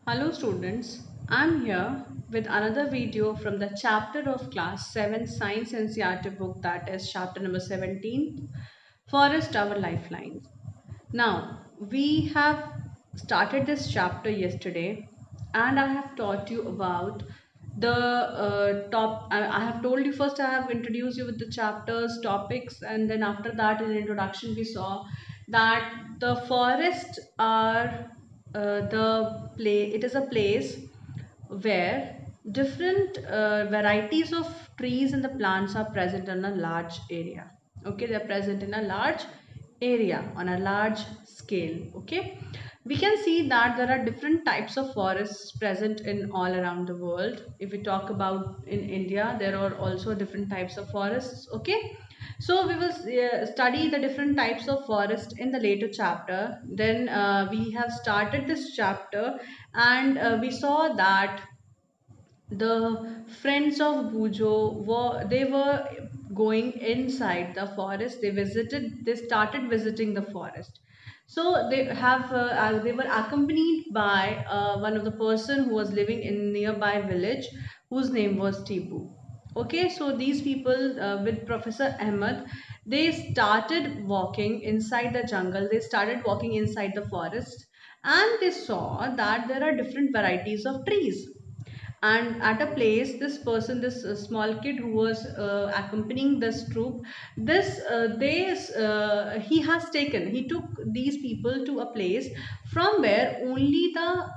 Hello students, I'm here with another video from the chapter of class 7 Science NCERT book, that is chapter number 17, Forest Our Lifelines. Now, we have started this chapter yesterday and I have taught you about the I have told you first, I have introduced you with the chapters, topics, and then after that in introduction we saw that the forests are the play it is a place where different varieties of trees and the plants are present in a large area. Okay, they're present in a large area on a large scale. Okay, we can see that there are different types of forests present in all around the world. If we talk about in India, there are also different types of forests. Okay, so we will study the different types of forest in the later chapter. Then we have started this chapter and we saw that the friends of Bujo were going inside the forest. They started visiting the forest. So they were accompanied by one of the person who was living in nearby village, whose name was Tipu. Okay, so these people with Professor Ahmed, they started walking inside the jungle. They started walking inside the forest, and they saw that there are different varieties of trees. And at a place, this small kid who was accompanying this troop, he took these people to a place from where only the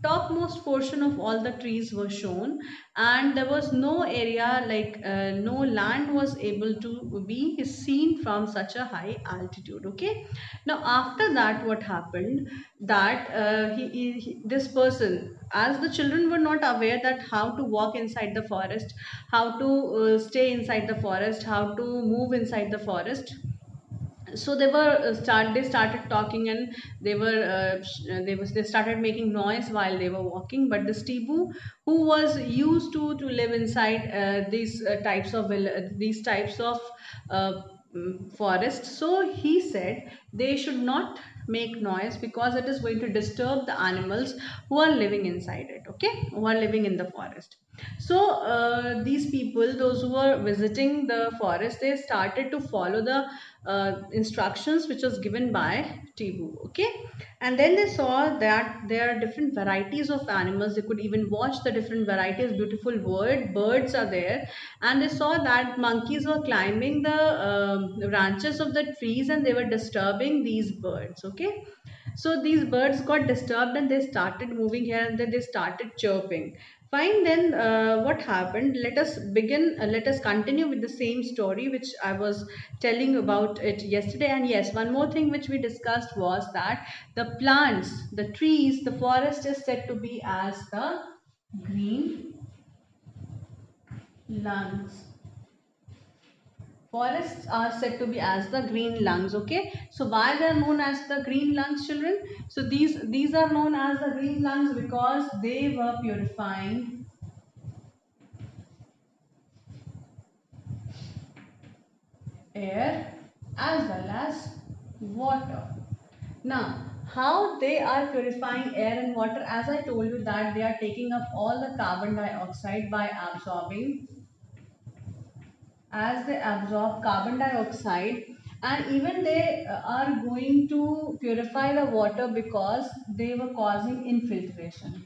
topmost portion of all the trees were shown, and there was no area, no land was able to be seen from such a high altitude. Okay, now after that what happened, that this person, as the children were not aware that how to walk inside the forest, how to stay inside the forest, how to move inside the forest, so they started talking, and they started making noise while they were walking. But the Tibu, who was used to live inside these types of uh, forest, so he said they should not make noise because it is going to disturb the animals who are living inside it. Okay, who are living in the forest. So these people, those who were visiting the forest, they started to follow the instructions which was given by Tibu. Okay, and then they saw that there are different varieties of animals. They could even watch the different varieties, beautiful birds are there, and they saw that monkeys were climbing the branches of the trees and they were disturbing these birds. Okay, so these birds got disturbed and they started moving here and then they started chirping. Fine, then what happened? Let us continue with the same story which I was telling about it yesterday. And yes, one more thing which we discussed was that the plants, the trees, the forest is said to be as the green lungs. Forests are said to be as the green lungs. Okay, so why they are known as the green lungs, children? So these are known as the green lungs because they were purifying air as well as water. Now, how they are purifying air and water? As I told you that they are taking up all the carbon dioxide by absorbing, as they absorb carbon dioxide, and even they are going to purify the water because they were causing infiltration.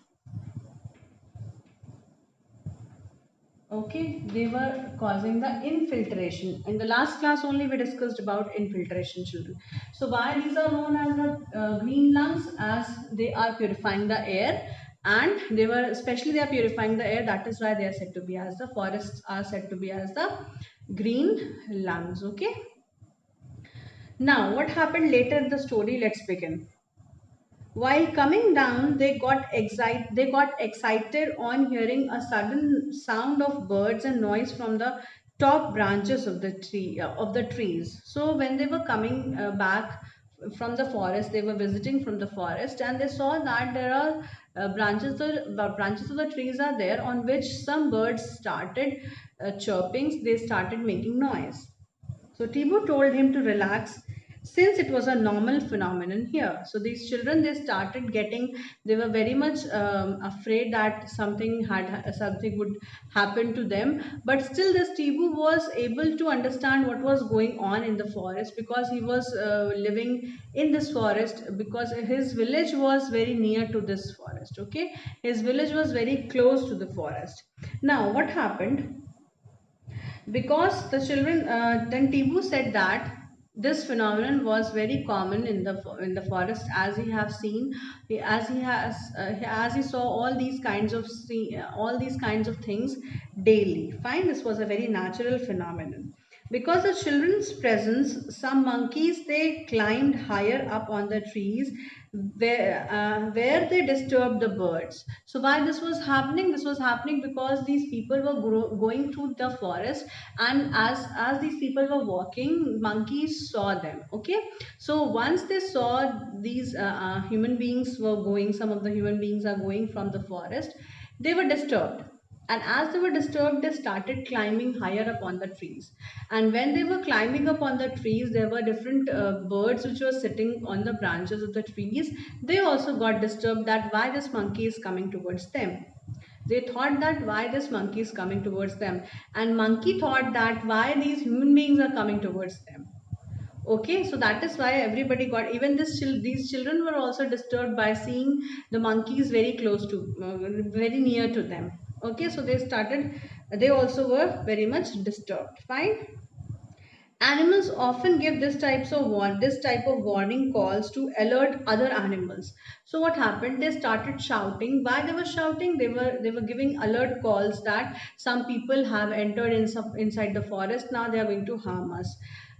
Okay, they were causing the infiltration. In the last class only we discussed about infiltration, children. So why these are known as the green lungs? As they are purifying the air, and they are purifying the air. That is why they are said to be as the forests are said to be as the green lungs. Okay. Now what happened later in the story? Let's begin. While coming down, they got excited on hearing a sudden sound of birds and noise from the top branches of the trees. So when they were coming back from the forest, they were visiting from the forest, and they saw that there are branches of the trees are there on which some birds started chirping. They started making noise. So Tibu told him to relax since it was a normal phenomenon here. So these children, they started getting, they were very much afraid that something would happen to them. But still this Tibu was able to understand what was going on in the forest, because he was living in this forest, because his village was very near to this forest. Okay, his village was very close to the forest. Now what happened, because the children, then Tibu said that this phenomenon was very common in the forest, as he have seen, as he saw all these kinds of all these kinds of things daily. Fine, this was a very natural phenomenon. Because of children's presence, some monkeys, they climbed higher up on the trees, where they disturbed the birds. So why this was happening? This was happening because these people were going through the forest, and as these people were walking, monkeys saw them. Okay, so once they saw these human beings were going, some of the human beings are going from the forest, they were disturbed. And as they were disturbed, they started climbing higher up on the trees. And when they were climbing up on the trees, there were different birds which were sitting on the branches of the trees. They also got disturbed, that why this monkey is coming towards them. They thought that why this monkey is coming towards them, and monkey thought that why these human beings are coming towards them. Okay, so that is why everybody got, even these children were also disturbed by seeing the monkeys very close to, very near to them. Okay, so they also were very much disturbed. Fine. Animals often give this type of warning calls to alert other animals. So what happened? They started shouting. Why they were shouting? They were giving alert calls that some people have entered inside the forest. Now they are going to harm us.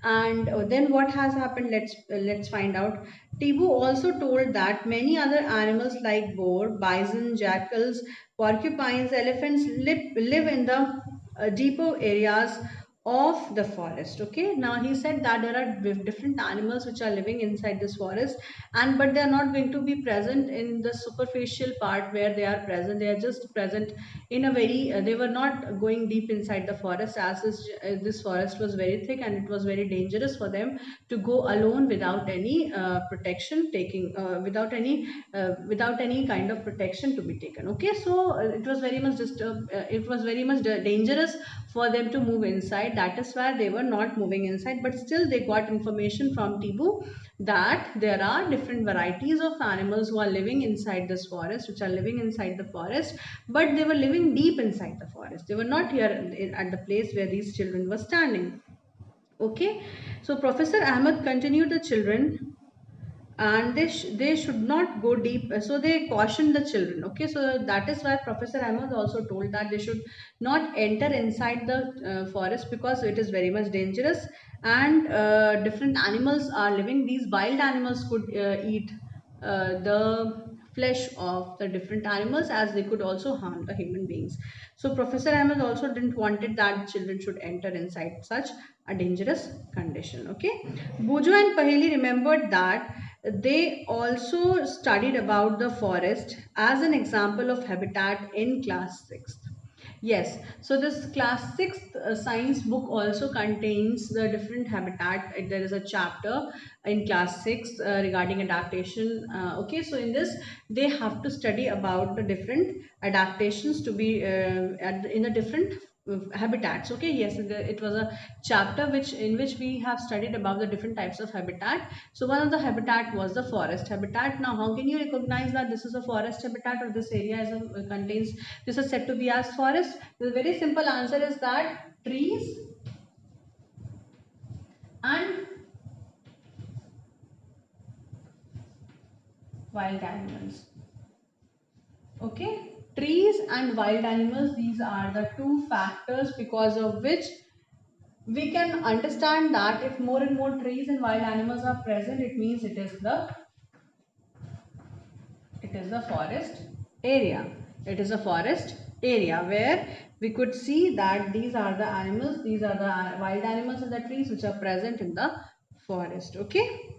And then what has happened? Let's find out. Tibu also told that many other animals like boar, bison, jackals, porcupines, elephants live in the deeper areas of the forest. Okay, now he said that there are different animals which are living inside this forest, and but they are not going to be present in the superficial part where they are present. They are just present in a very they were not going deep inside the forest, as this forest was very thick and it was very dangerous for them to go alone without any protection taking without any kind of protection to be taken. Okay, so it was very much dangerous for them to move inside. That is why they were not moving inside. But still, they got information from Tibu that there are different varieties of animals who are living inside this forest, which are living inside the forest, but they were living deep inside the forest. They were not here at the place where these children were standing. Okay, so Professor Ahmed continued the children, and they should not go deep, so they cautioned the children. Okay, so that is why Professor Ahmed also told that they should not enter inside the forest, because it is very much dangerous, and different animals are living. These wild animals could eat the flesh of the different animals, as they could also harm the human beings. So Professor Ahmed also didn't wanted that children should enter inside such a dangerous condition. Okay, Bujo and Paheli remembered that they also studied about the forest as an example of habitat in class 6th. Yes, so this class 6th science book also contains the different habitat. There is a chapter in class 6 regarding adaptation. Okay, so in this they have to study about the different adaptations to be in the different habitats. Okay, yes, it was a chapter in which we have studied about the different types of habitat. So one of the habitat was the forest habitat. Now how can you recognize that this is a forest habitat, or this area contains, this is said to be as forest? The very simple answer is that trees and wild animals. Okay, trees and wild animals, these are the two factors because of which we can understand that if more and more trees and wild animals are present, it means it is the forest area. It is a forest area where we could see that these are the animals, these are the wild animals and the trees which are present in the forest. Okay,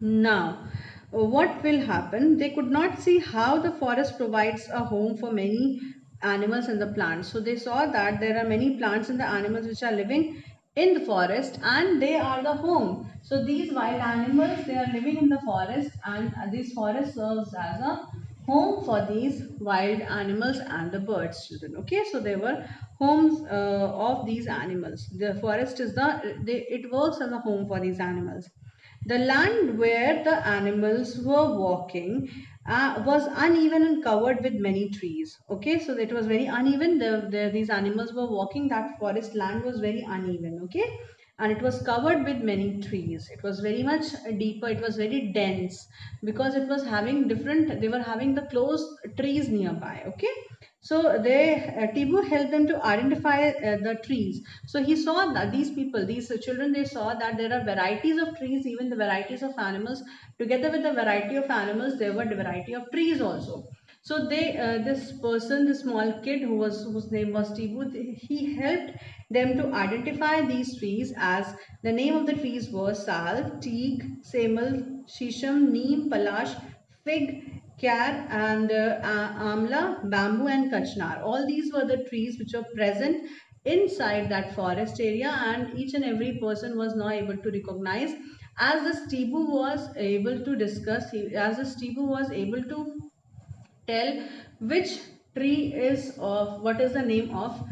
now what will happen? They could not see how the forest provides a home for many animals and the plants. So they saw that there are many plants and the animals which are living in the forest, and they are the home. So these wild animals, they are living in the forest, and this forest serves as a home for these wild animals and the birds, children. Okay, so they were homes of these animals. The forest is it works as a home for these animals. The land where the animals were walking was uneven and covered with many trees. Okay, so it was very uneven. These animals were walking. That forest land was very uneven. Okay, and it was covered with many trees. It was very much deeper. It was very dense because it was having different. They were having the close trees nearby. Okay, so Tibu helped them to identify the trees. So he saw that these people, these children, they saw that there are varieties of trees, even the varieties of animals. Together with the variety of animals, there were the variety of trees also. So this person, this small kid whose name was Tibu, he helped them to identify these trees as the name of the trees were Sal, Teak, Semel, Shisham, Neem, Palash, Fig, Kyar, and Amla, Bamboo, and Kachnar. All these were the trees which were present inside that forest area, and each and every person was now able to recognize. As the Stebu was able to discuss, as the Stebu was able to tell which tree is of what is the name of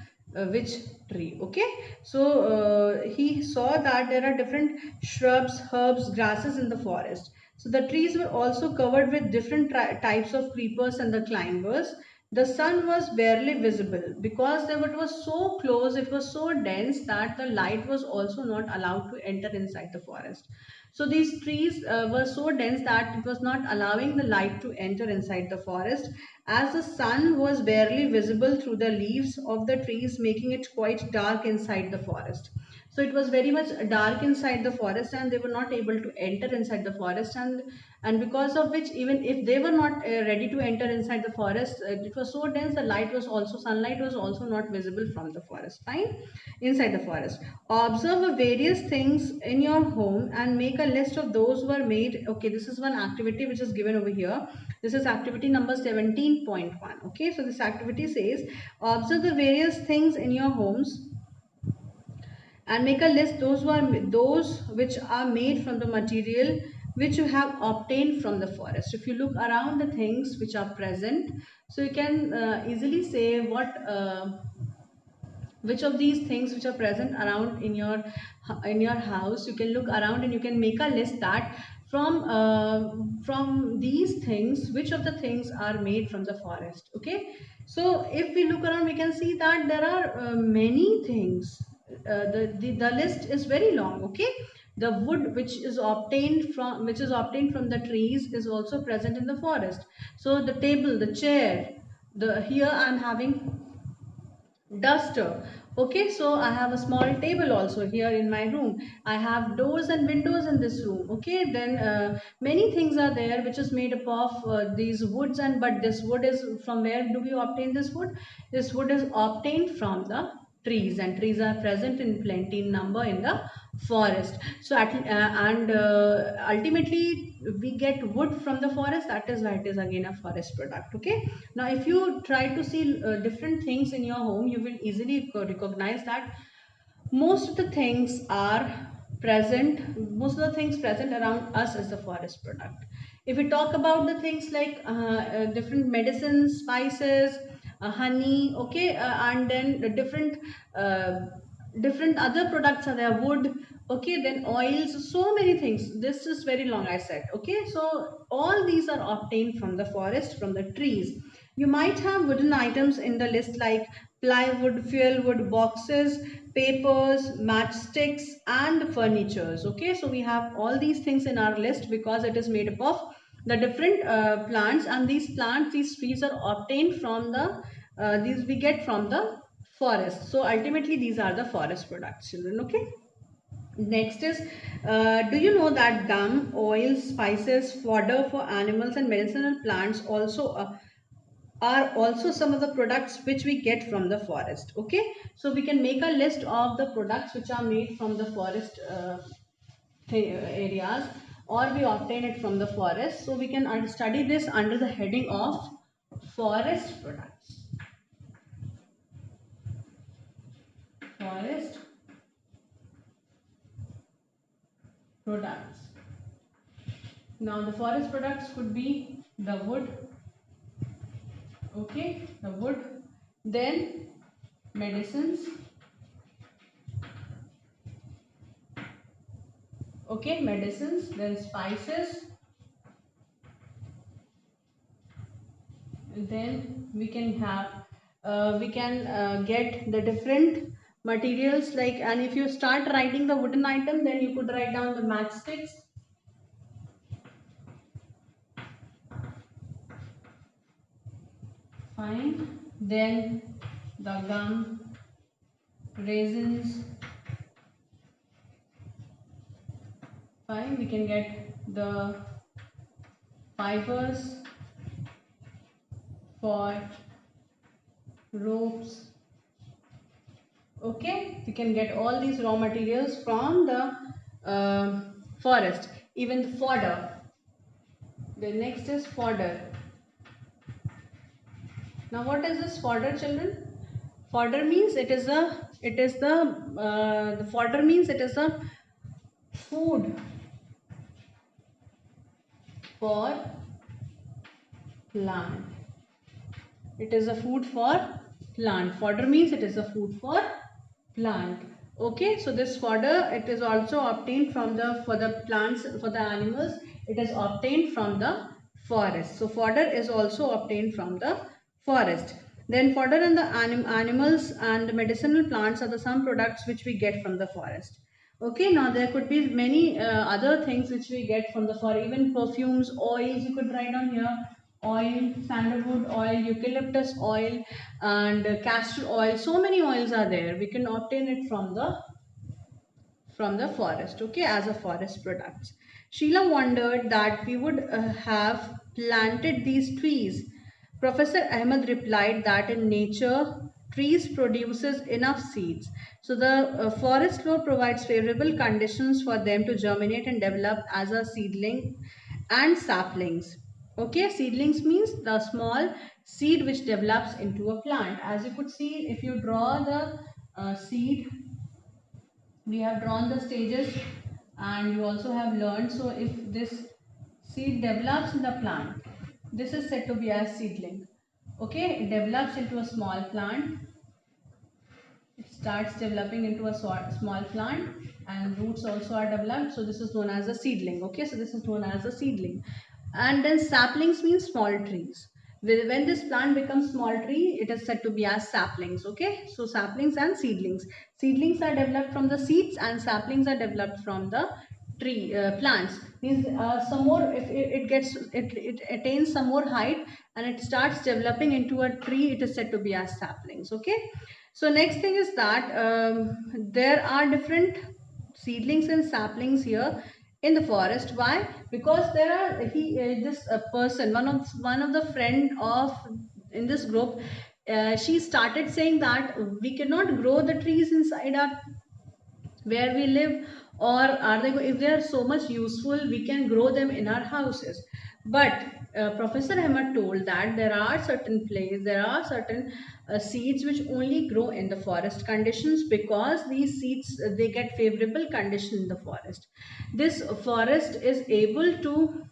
which tree. Okay, so he saw that there are different shrubs, herbs, grasses in the forest. So the trees were also covered with different types of creepers and the climbers. The sun was barely visible because it was so close, it was so dense that the light was also not allowed to enter inside the forest. So these trees were so dense that it was not allowing the light to enter inside the forest, as the sun was barely visible through the leaves of the trees, making it quite dark inside the forest. So it was very much dark inside the forest, and they were not able to enter inside the forest, and because of which, even if they were not ready to enter inside the forest, it was so dense, the light was also sunlight was also not visible from the forest. Fine, inside the forest. Observe various things in your home and make a list of those who are made. Okay, this is one activity which is given over here. This is activity number 17.1. Okay, so this activity says observe the various things in your homes and make a list those which are made from the material which you have obtained from the forest. If you look around the things which are present, so you can easily say which of these things which are present around in your house. You can look around and you can make a list that from these things, which of the things are made from the forest. Okay, so if we look around, we can see that there are many things. The list is very long. Okay, the wood which is obtained from the trees is also present in the forest. So the table, the chair, the here I'm having duster. Okay, so I have a small table also here in my room. I have doors and windows in this room. Okay, then many things are there which is made up of these woods, and but this wood is from where do we obtain this wood? This wood is obtained from the trees, and trees are present in plenty in number in the forest. So and ultimately we get wood from the forest. That is why it is again a forest product. Okay, now if you try to see different things in your home, you will easily recognize that most of the things are present most of the things present around us is the forest product. If we talk about the things like different medicines, spices, honey. Okay, and then the different other products are there, wood. Okay, then oils, so many things. This is very long, I said. Okay, so all these are obtained from the forest, from the trees. You might have wooden items in the list like plywood, fuel wood boxes, papers, matchsticks, and furnitures. Okay, so we have all these things in our list because it is made up of the different plants, and these trees are obtained from these we get from the forest. So ultimately these are the forest products, children. Okay, next is do you know that gum, oils, spices, fodder for animals, and medicinal plants also are also some of the products which we get from the forest. Okay, so we can make a list of the products which are made from the forest areas, or we obtain it from the forest. So we can study this under the heading of forest products. Forest products. Now the forest products could be the wood, okay, the wood, then medicines, okay, medicines, then spices, then we can have we can get the different materials like, and if you start writing the wooden item, then you could write down the matchsticks, fine, then the gum, raisins, fine, we can get the fibers for ropes, okay, we can get all these raw materials from the forest, even the fodder. The next is fodder. Now what is this fodder, children? Fodder means the fodder means it is a food for plant. It is a food for plant. Fodder means it is a food for plant. Okay, so this fodder, it is also obtained from the, for the plants, for the animals, it is obtained from the forest. So fodder is also obtained from the forest. Then fodder and the animals and medicinal plants are the some products which we get from the forest. Okay, now there could be many other things which we get from the forest, even perfumes, oils, you could write on here, oil, sandalwood oil, eucalyptus oil, and castor oil. So many oils are there. We can obtain it from the forest, okay, as a forest products. Sheila wondered that we would have planted these trees. Professor Ahmed replied that in nature, trees produces enough seeds. So the forest floor provides favorable conditions for them to germinate and develop as a seedling and saplings. Okay, seedlings means the small seed which develops into a plant. As you could see, if you draw the seed, we have drawn the stages and you also have learned. So if this seed develops in the plant, this is said to be as seedling. Okay, it develops into a small plant, it starts developing into a small plant, and roots also are developed, so this is known as a seedling. Okay, so this is known as a seedling. And then saplings means small trees. When this plant becomes small tree, it is said to be as saplings. Okay, so saplings and seedlings. Seedlings are developed from the seeds and saplings are developed from the tree plants. Means some more, if it attains some more height and it starts developing into a tree, it is said to be as saplings. Okay, so next thing is that there are different seedlings and saplings here in the forest. Why? Because there are this person, one of the friend of in this group, she started saying that we cannot grow the trees inside our where we live, or are they, if they are so much useful, we can grow them in our houses. But Professor Ahmed told that there are certain places, there are certain seeds which only grow in the forest conditions, because these seeds they get favorable condition in the forest. This forest is able to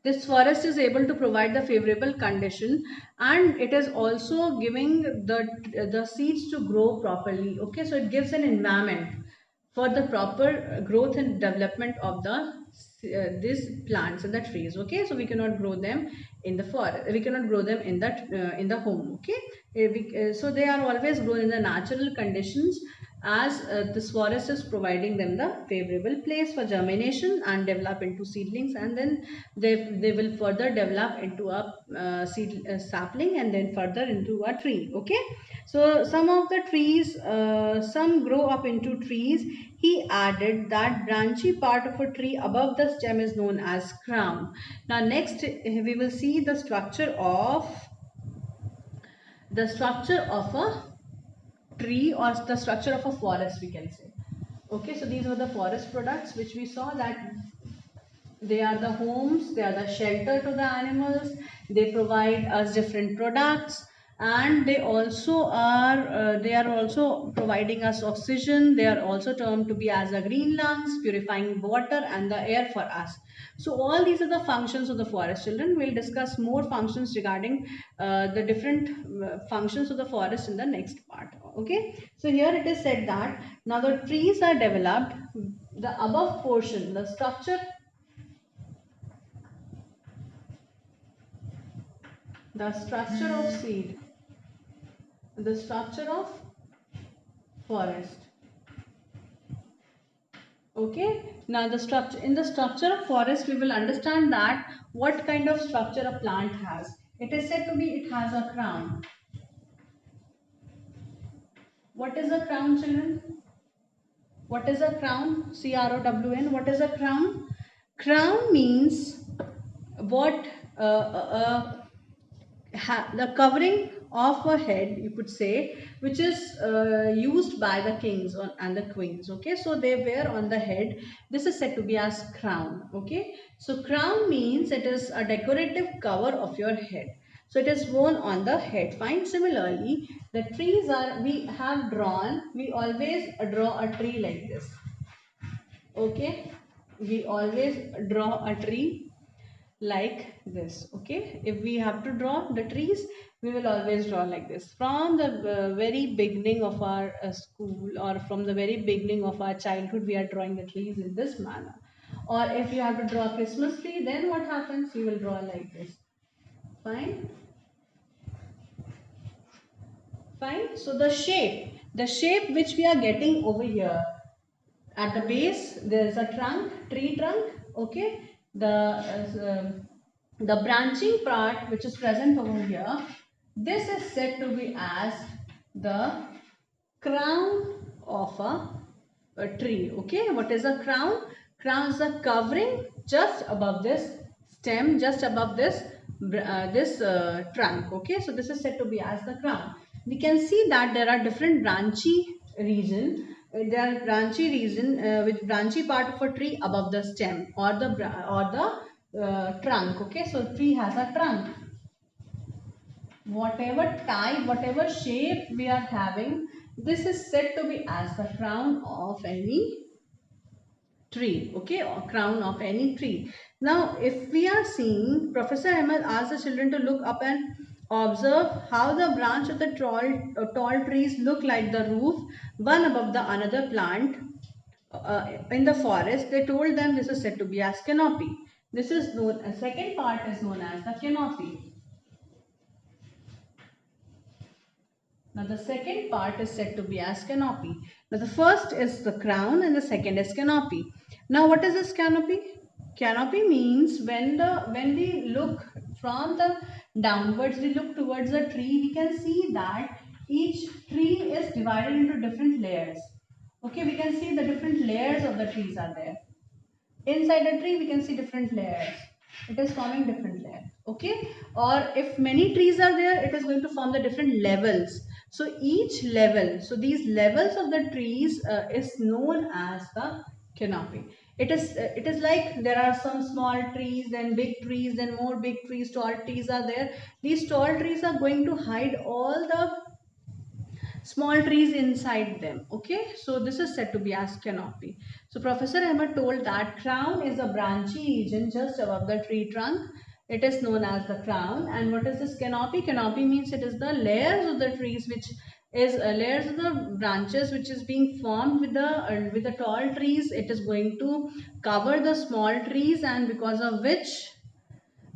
this forest is able to provide the favorable condition, and it is also giving the seeds to grow properly. Okay, so it gives an environment for the proper growth and development of the these plants and the trees. Okay, so we cannot grow them in the forest, we cannot grow them in the home. Okay, so they are always grown in the natural conditions, as this forest is providing them the favorable place for germination and develop into seedlings, and then they will further develop into a sapling, and then further into a tree. Okay, so some of the trees, some grow up into trees. He added that branchy part of a tree above the stem is known as crown. Now next we will see the structure of a tree, or the structure of a forest, we can say. Okay, so these were the forest products which we saw, that they are the homes, they are the shelter to the animals, they provide us different products, and they are also providing us oxygen. They are also termed to be as a green lungs, purifying water and the air for us. So all these are the functions of the forest. Children, we'll discuss more functions regarding the different functions of the forest in the next part. Okay, so here it is said that now the trees are developed, the above portion, the structure of seed, the structure of forest. Okay, now the structure, in the structure of forest we will understand that what kind of structure a plant has. It is said to be it has a crown. What is a crown, children? What is a crown? CROWN. What is a crown? Crown means what the covering of a head, you could say, which is used by the kings and the queens. Okay, so they wear on the head. This is said to be as crown. Okay, so crown means it is a decorative cover of your head. So it is worn on the head. Fine. Similarly, the trees are, we always draw a tree like this. Okay, we always draw a tree like this. Okay, if we have to draw the trees, we will always draw like this. From the very beginning of our school, or from the very beginning of our childhood, we are drawing the trees in this manner. Or if you have to draw a Christmas tree, then what happens? You will draw like this. Fine. Fine. So the shape which we are getting over here, at the base there is a tree trunk. Okay, the branching part which is present over here, this is said to be as the crown of a tree. Okay, what is a crown? Crown is a covering just above this stem, just above this trunk. Okay, so this is said to be as the crown. We can see that there are different branchy region. There are branchy region with branchy part of a tree above the stem or the trunk. Okay, so tree has a trunk. Whatever type, whatever shape we are having, this is said to be as the crown of any tree. Okay, or crown of any tree. Now if we are seeing, Professor Ahmed asked the children to look up and observe how the branch of the tall trees look like the roof, one above the another plant in the forest. They told them this is said to be as canopy. This is known, a second part is known as the canopy. Now the second part is said to be as canopy. Now the first is the crown and the second is canopy. Now what is this canopy? Canopy means when we look from the downwards, we look towards the tree, we can see that each tree is divided into different layers. Okay, we can see the different layers of the trees are there. Inside a tree we can see different layers. It is forming different layers. Okay, or if many trees are there, it is going to form the different levels. So each level, so these levels of the trees is known as the canopy. It is like there are some small trees, then big trees, then more big trees, tall trees are there. These tall trees are going to hide all the small trees inside them. Okay, so this is said to be as canopy. So Professor Ahmed told that crown is a branchy region just above the tree trunk. It is known as the crown. And what is this canopy? Canopy means it is the layers of the trees, which is layers of the branches which is being formed with the tall trees. It is going to cover the small trees, and because of which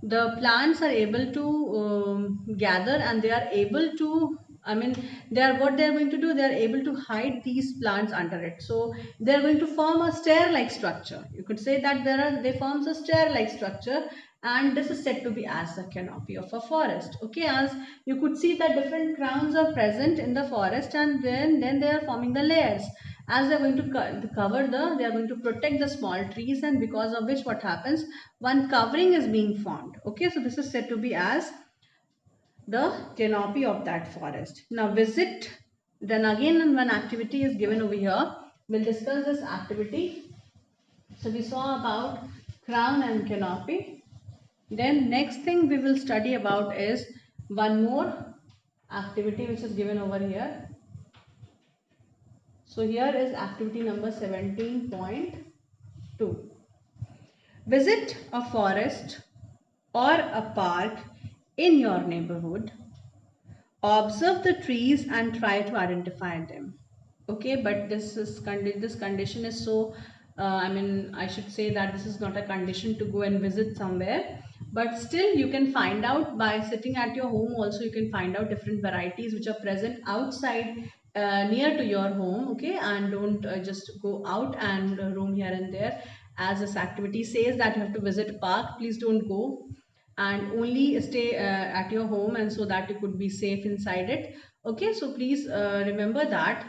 the plants are able to gather, and they are able to, I mean, they are, what they are going to do, they are able to hide these plants under it. So they are going to form a stair like structure. You could say that they forms a stair like structure, and this is said to be as the canopy of a forest. Okay, as you could see that different crowns are present in the forest, and then they are forming the layers. As they are going to they are going to protect the small trees, and because of which what happens, one covering is being formed. Okay, so this is said to be as the canopy of that forest. Now visit, then again one activity is given over here. We'll discuss this activity. So we saw about crown and canopy. Then next thing we will study about is one more activity which is given over here. So here is activity number 17.2. Visit a forest or a park in your neighborhood. Observe the trees and try to identify them. Okay, but this condition is so I should say that this is not a condition to go and visit somewhere, but still you can find out by sitting at your home. Also you can find out different varieties which are present outside, near to your home. Okay, and don't just go out and roam here and there. As this activity says that you have to visit a park, please don't go and only stay at your home, and so that you could be safe inside it. Okay, so please remember that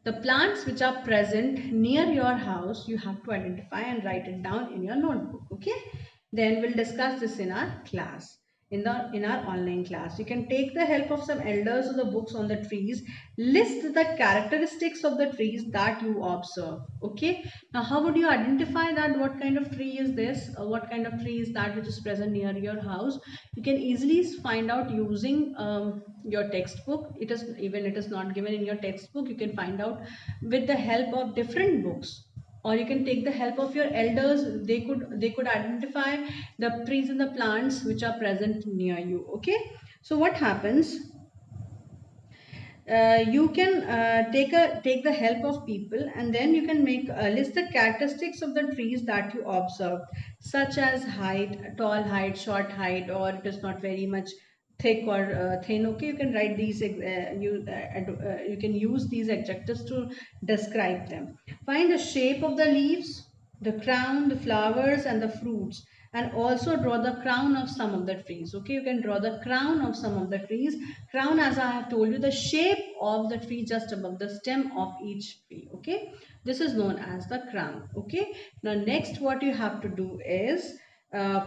the plants which are present near your house, you have to identify and write it down in your notebook. Okay, then we'll discuss this in our class, in our online class. You can take the help of some elders or the books on the trees. List the characteristics of the trees that you observe. Okay, now how would you identify that what kind of tree is this, or what kind of tree is that which is present near your house? You can easily find out using your textbook. It is not given in your textbook, you can find out with the help of different books, or you can take the help of your elders. They could identify the trees and the plants which are present near you. Okay, so what happens, you can take the help of people, and then you can make list the characteristics of the trees that you observed, such as height, tall height, short height, or it is not very much thick or thin. Okay, you can write these you can use these adjectives to describe them. Find the shape of the leaves, the crown, the flowers, and the fruits, and also draw the crown of some of the trees. Okay, you can draw the crown of some of the trees. Crown, as I have told you, the shape of the tree just above the stem of each tree. Okay, this is known as the crown. Okay, now next what you have to do is,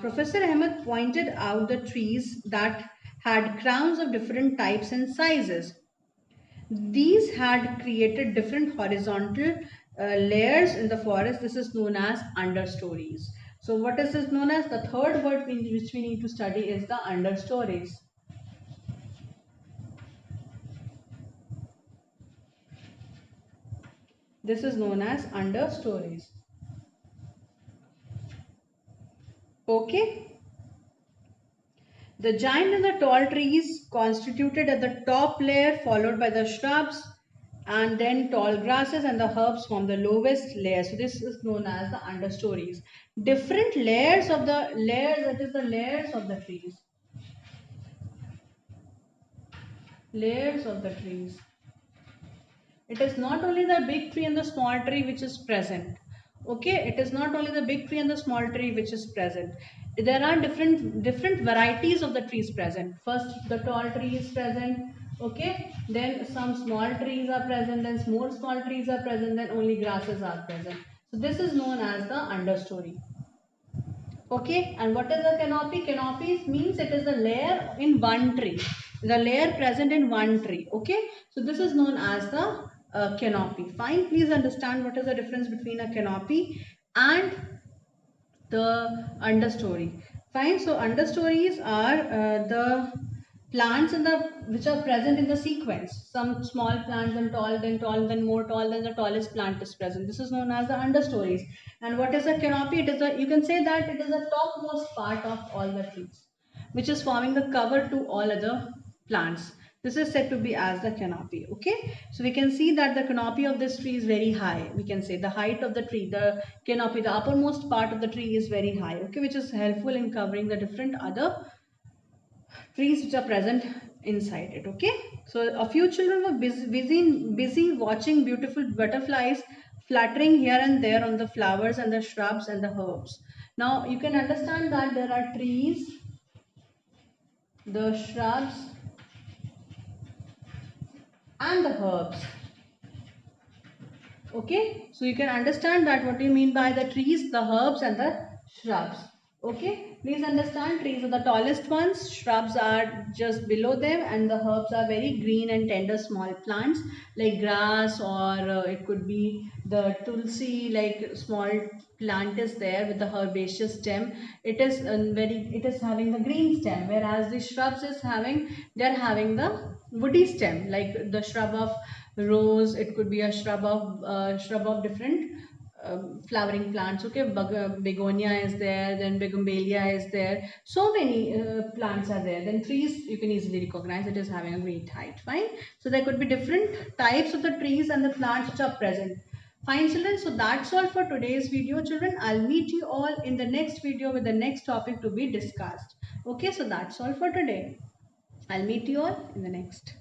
Professor Ahmed pointed out the trees that had crowns of different types and sizes. These had created different horizontal layers in the forest. This is known as understories. So what is this known as? The third word which we need to study is the understories. This is known as understories. Okay. The giant and the tall trees constituted at the top layer, followed by the shrubs, and then tall grasses and the herbs form the lowest layer. So this is known as the understories. Different layers of the layers, that is the layers of the trees. Layers of the trees. It is not only the big tree and the small tree which is present. Okay, it is not only the big tree and the small tree which is present. There are different varieties of the trees present. First, the tall tree is present. Okay, then some small trees are present, then more small trees are present, then only grasses are present. So this is known as the understory. Okay, and what is a canopy? Canopy means it is a layer in one tree, the layer present in one tree. Okay, so this is known as the canopy. Fine, please understand what is the difference between a canopy and the understory. Fine, so understories are the plants in the which are present in the sequence. Some small plants, then tall, then more tall, then the tallest plant is present. This is known as the understories. And what is a canopy? It is a, you can say that it is the topmost part of all the trees, which is forming the cover to all other plants. This is said to be as the canopy. Okay, so we can see that the canopy of this tree is very high. We can say the height of the tree, the canopy, the uppermost part of the tree is very high. Okay, which is helpful in covering the different other trees which are present inside it. Okay, so a few children were busy watching beautiful butterflies fluttering here and there on the flowers and the shrubs and the herbs. Now you can understand that there are trees, the shrubs, and the herbs. Okay, so you can understand that what do you mean by the trees, the herbs, and the shrubs. Okay, please understand, trees are the tallest ones, shrubs are just below them, and the herbs are very green and tender small plants like grass, or it could be the tulsi, like small plant is there with the herbaceous stem. It is it is having the green stem, whereas the shrubs is having, they're having the woody stem, like the shrub of rose, it could be a shrub of different flowering plants. Okay, begonia is there, then bougainvillea is there, so many plants are there. Then trees, you can easily recognize it is having a great height. Fine, so there could be different types of the trees and the plants which are present. Fine children, so that's all for today's video children. I'll meet you all in the next video with the next topic to be discussed. Okay, so that's all for today. I'll meet you all in the next.